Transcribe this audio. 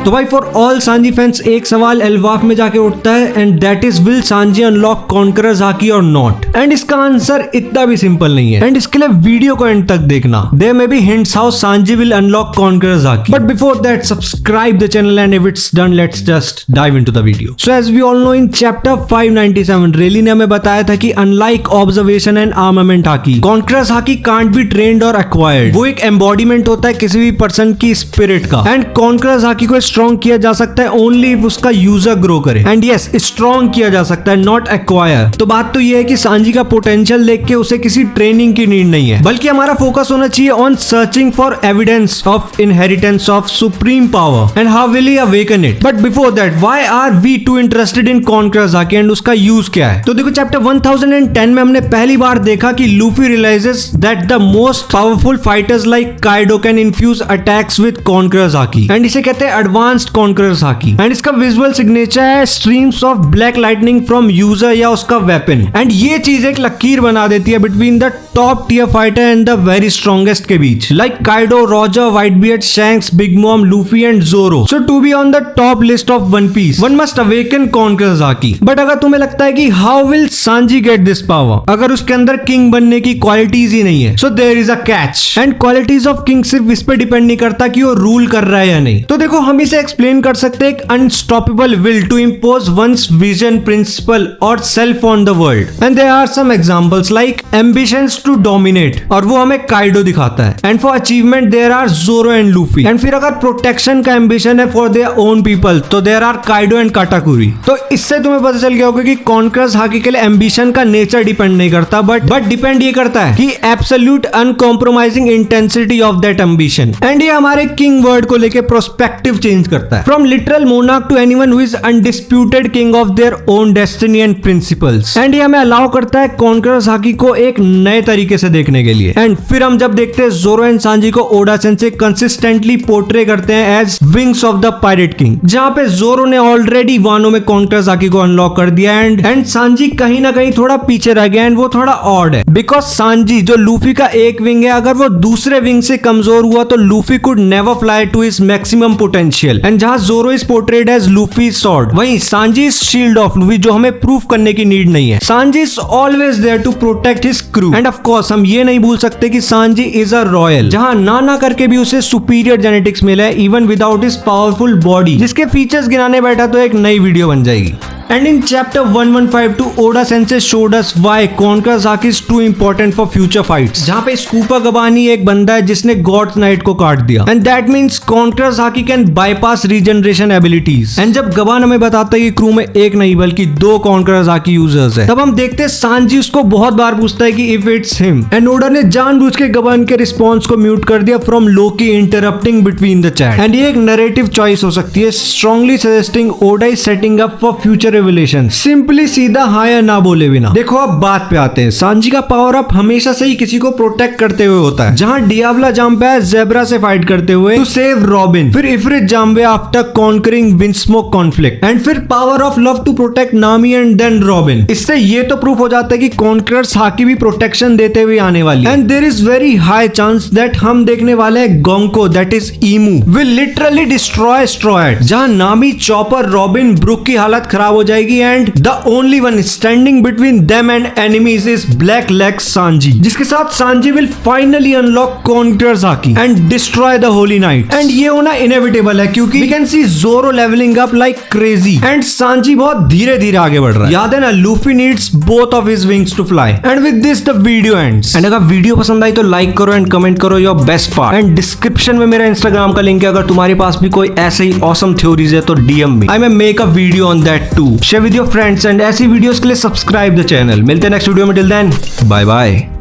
तो भाई for all Sanji fans एक सवाल एल्वाफ में जाके उठता है and that is will Sanji unlock conquerors hockey और नॉट। एंड इसका आंसर इतना भी सिंपल नहीं है एंड इसके लिए वीडियो को एंड तक देखना। There may be hints how Sanji will unlock conquerors haki, but before that subscribe the channel and if it's done let's just dive into the video. So as we all know in chapter 597 Rayleigh ने हमें बताया था कि unlike observation and armament haki, conquerors haki can't be trained और acquired. वो एक embodiment होता है किसी भी पर्सन की स्पिरिट का एंड कॉन्करर्स हाकी को स्ट्रॉन्ग किया जा सकता है ओनली इफ उसका यूजर ग्रो करे। एंड यस, स्ट्रॉन्ग किया जा सकता है, नॉट एक्वायर। तो बात तो ये है कि सांजी का पोटेंशियल देख के उसे किसी ट्रेनिंग की नीड नहीं है, बल्कि हमारा फोकस होना चाहिए on searching for evidence of inheritance of supreme power and how will he awaken it. But before that why are we too interested in conquerors haki and उसका यूज क्या है? तो देखो चैप्टर 1010 में हमने पहली बार देखा कि Luffy realizes that the most powerful fighters like Kaido can infuse attacks with conquerors haki and इसे कहते हैं एडवांस्ड कॉन्करर्स हाकी। एंड इसका विजुअल सिग्नेचर है streams of black lightning from user या उसका वेपन। एंड ये चीज एक लकीर बना देती है between the top tier fighter and the very strongest के बीच, like Kaido, Roger, Whitebeard, Shanks, big mom, Luffy and Zoro. So to be on the top list of one piece one must awaken conqueror's haki. But अगर तुम्हें लगता है कि how will Sanji get this power, अगर उसके अंदर king बनने की क्वालिटीज ही नहीं है, so there is a catch. And qualities of king सिर्फ इस पे डिपेंड नहीं करता कि वो रूल कर रहा है या नहीं। तो देखो हम इसे एक्सप्लेन कर सकते हैं एक unstoppable will to impose one's vision, principle और self on the world. And there are some examples like ambitions to dominate, और वो हमें काइडो दिखाता है। And for achievement there are Zoro and Luffy. And फिर अगर प्रोटेक्शन का ambition है फॉर देयर ओन पीपल तो there are Kaido and Katakuri. तो इससे तुम्हें पता चल गया होगा कि कॉन्करर्स हाकी के लिए एम्बिशन का नेचर डिपेंड नहीं करता, बट डिपेंड ये करता है कि absolute uncompromising intensity of that ambition. And ये हमारे किंग वर्ड को लेके प्रोस्पेक्टिव चेंज करता है from literal monarch to anyone who is undisputed king of their own destiny and principles. And ये हमें अलाउ करता है कॉन्करर्स हाकी को एक नए तरीके से देखने के लिए। एंड फिर हम जब देखते हैं जोरो एंड सांजी को ओडा सेंसेई कंसिस्टेंटली पोर्ट्रे करते हैं as wings of the pirate king, जहां पे जोरो ने ऑलरेडी वानो में कॉन्करर्स हाकी को अनलॉक कर दिया एंड सांजी कहीं ना कहीं थोड़ा पीछे रह गया। एंड वो थोड़ा ऑड है बिकॉज सांजी जो लूफी का एक विंग है, अगर वो दूसरे विंग से कमजोर हुआ तो Luffy could never fly to his maximum potential. And जहां Zoro is portrayed as Luffy sword, वहीं Sanji is shield of Luffy, जो हमें प्रूफ करने की नीड नहीं है। Sanji is always there to protect his crew. And of course हम ये नहीं भूल सकते कि सांजी इज अ रॉयल, जहां ना करके भी उसे सुपीरियर जेनेटिक्स मिला है even without his powerful body, जिसके फीचर्स गिनाने बैठा तो एक नई वीडियो बन जाएगी। And in chapter 1152, Oda Sensei showed us why Conqueror's Haki is too important for future fights. जहाँ पे स्कूपा गबानी एक बंदा है जिसने गॉड्स नाइट को काट दिया। And that means Conqueror's Haki can bypass regeneration abilities. And जब गबान हमें बताता है कि क्रू में एक नहीं बल्कि 2 Conqueror's Haki users है, तब हम देखते हैं सांजी उसको बहुत बार पूछता है कि if it's him. And Oda ने जानबूझ के गबान के रिस्पॉन्स को म्यूट कर दिया from Loki interrupting between the chat. And ये एक नरेटिव चॉइस हो सकती है, strongly suggesting Oda is setting up for future revelation. Simply सीधा हाँ या ना बोले बिना। देखो अब बात पे आते हैं। सांजी का पावर अप हमेशा से ही किसी को प्रोटेक्ट करते हुए होता है, जहाँ डियाब्ला जंप है जेब्रा से फाइट करते हुए टू सेव रॉबिन, फिर इफ्रिट जंप है after conquering windsmoke conflict, and फिर power of love to protect Nami and then Robin. इससे ये तो प्रूफ हो जाता है कि कॉन्करर्स हाकी भी प्रोटेक्शन देते हुए आने वाली है। And there is very high chance that हम देखने वाले हैं गोंको that is Imu will literally destroy स्ट्रॉयड, जहाँ नामी, चॉपर, रॉबिन, ब्रुक की हालत खराब हो जाएगी and the only one standing between them and enemies is black leg Sanji, जिसके साथ Sanji will finally unlock conquerors haki and destroy the holy knight. And ये होना इनएविटेबल है क्योंकि we can see Zoro levelling up like crazy and Sanji बहुत धीरे धीरे आगे बढ़ रहा है। याद है ना, Luffy needs both of his wings to fly. And with this the video ends. And अगर वीडियो पसंद आई तो लाइक करो एंड कमेंट करो your best part. And description में मेरा इंस्टाग्राम का लिंक है, अगर तुम्हारे पास भी कोई ऐसे ही ऑसम थ्योरीज है तो DM me, I may make a video on that too. Share with your friends and ऐसी वीडियोस के लिए सब्सक्राइब द चैनल। मिलते हैं नेक्स्ट वीडियो में, टिल देन बाय बाय।